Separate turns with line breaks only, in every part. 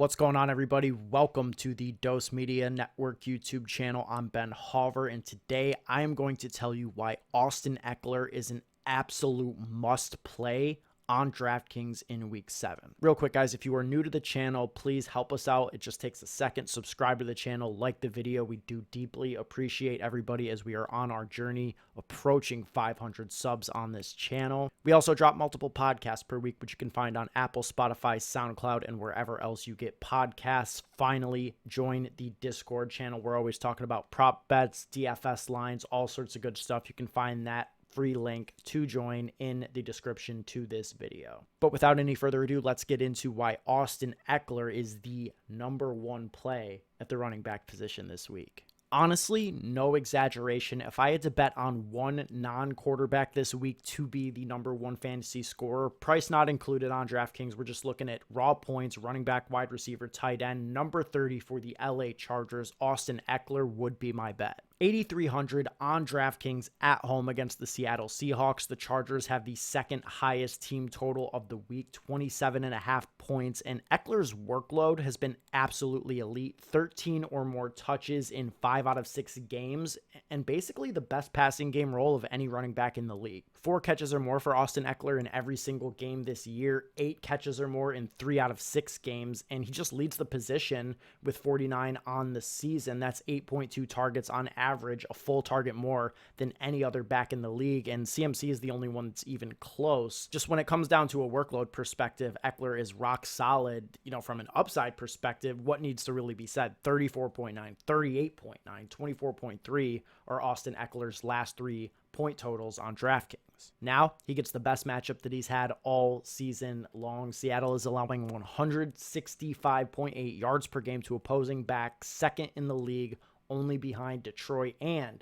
What's going on, everybody? Welcome to the Dose Media Network YouTube channel. I'm Ben Hauver, and today I am going to tell you why Austin Ekeler is an absolute must-play on DraftKings in Week 7. Real quick, guys, if you are new to the channel, please help us out. It just takes a second. Subscribe to the channel, like the video. We do deeply appreciate everybody as we are on our journey approaching 500 subs on this channel. We also drop multiple podcasts per week, which you can find on Apple, Spotify, SoundCloud, and wherever else you get podcasts. Finally, join the Discord channel. We're always talking about prop bets, DFS lines, all sorts of good stuff. You can find that free link to join in the description to this video. But without any further ado, let's get into why Austin Ekeler is the #1 play at the running back position this week. Honestly, no exaggeration. If I had to bet on one non-quarterback this week to be the #1 fantasy scorer, price not included on DraftKings, we're just looking at raw points, running back, wide receiver, tight end, number 30 for the LA Chargers, Austin Ekeler would be my bet. 8,300 on DraftKings at home against the Seattle Seahawks. The Chargers have the second highest team total of the week, 27.5 points, and Ekeler's workload has been absolutely elite. 13 or more touches in 5 out of 6 games, and basically the best passing game role of any running back in the league. 4 catches or more for Austin Ekeler in every single game this year, 8 catches or more in 3 out of 6 games, and he just leads the position with 49 on the season. That's 8.2 targets on average, a full target more than any other back in the league, and CMC is the only one that's even close. Just when it comes down to a workload perspective, Ekeler is rock solid. From an upside perspective, what needs to really be said? 34.9, 38.9, 24.3 are Austin Ekeler's last 3 point totals on DraftKings. Now he gets the best matchup that he's had all season long. Seattle is allowing 165.8 yards per game to opposing backs, second in the league, only behind Detroit. And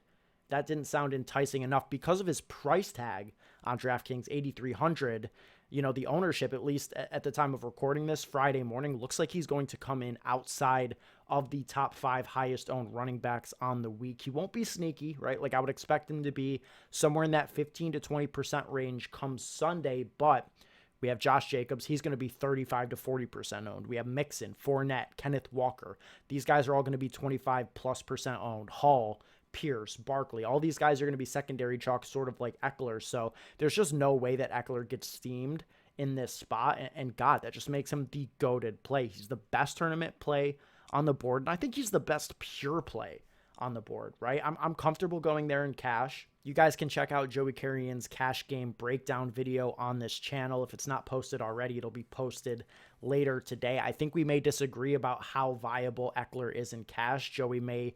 that didn't sound enticing enough because of his price tag on DraftKings, 8,300. The ownership, at least at the time of recording this Friday morning, looks like he's going to come in outside of the top 5 highest owned running backs on the week. He won't be sneaky, right? Like I would expect him to be somewhere in that 15 to 20% range come Sunday, but we have Josh Jacobs. He's going to be 35 to 40% owned. We have Mixon, Fournette, Kenneth Walker. These guys are all going to be 25+% owned. Hall, Pierce, Barkley, all these guys are going to be secondary chalk, sort of like Ekeler. So there's just no way that Ekeler gets steamed in this spot. And God, that just makes him the goated play. He's the best tournament play on the board. And I think he's the best pure play on the board, right? I'm comfortable going there in cash. You guys can check out Joey Carrian's cash game breakdown video on this channel. If it's not posted already, it'll be posted later today. I think we may disagree about how viable Ekeler is in cash. Joey may,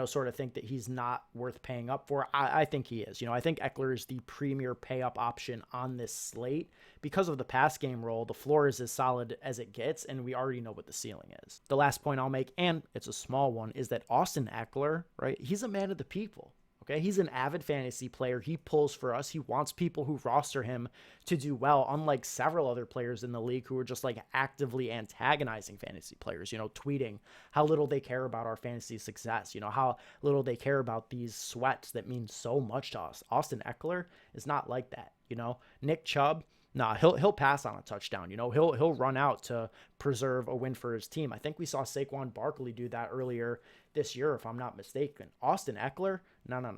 sort of think that he's not worth paying up for. I think he is. I think Ekeler is the premier pay up option on this slate because of the pass game role. The floor is as solid as it gets, and we already know what the ceiling is. The last point I'll make, and it's a small one, is that Austin Ekeler, right? He's a man of the people. Okay, he's an avid fantasy player. He pulls for us. He wants people who roster him to do well, unlike several other players in the league who are just like actively antagonizing fantasy players, tweeting how little they care about our fantasy success, how little they care about these sweats that mean so much to us. Austin Ekeler is not like that, Nick Chubb, nah, he'll pass on a touchdown. He'll run out to preserve a win for his team. I think we saw Saquon Barkley do that earlier this year, if I'm not mistaken. Austin Ekeler, no.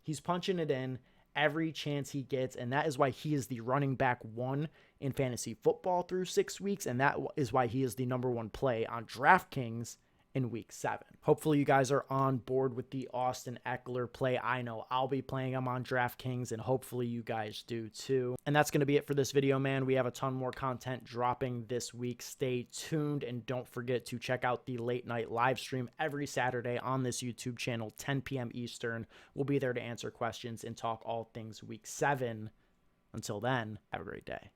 He's punching it in every chance he gets, and that is why he is the running back 1 in fantasy football through 6 weeks, and that is why he is the #1 play on DraftKings in Week 7. Hopefully you guys are on board with the Austin Ekeler play. I know I'll be playing him on DraftKings, and hopefully you guys do too. And that's going to be it for this video, man. We have a ton more content dropping this week. Stay tuned, and don't forget to check out the late night live stream every Saturday on this YouTube channel, 10 p.m. Eastern. We'll be there to answer questions and talk all things Week 7. Until then, have a great day.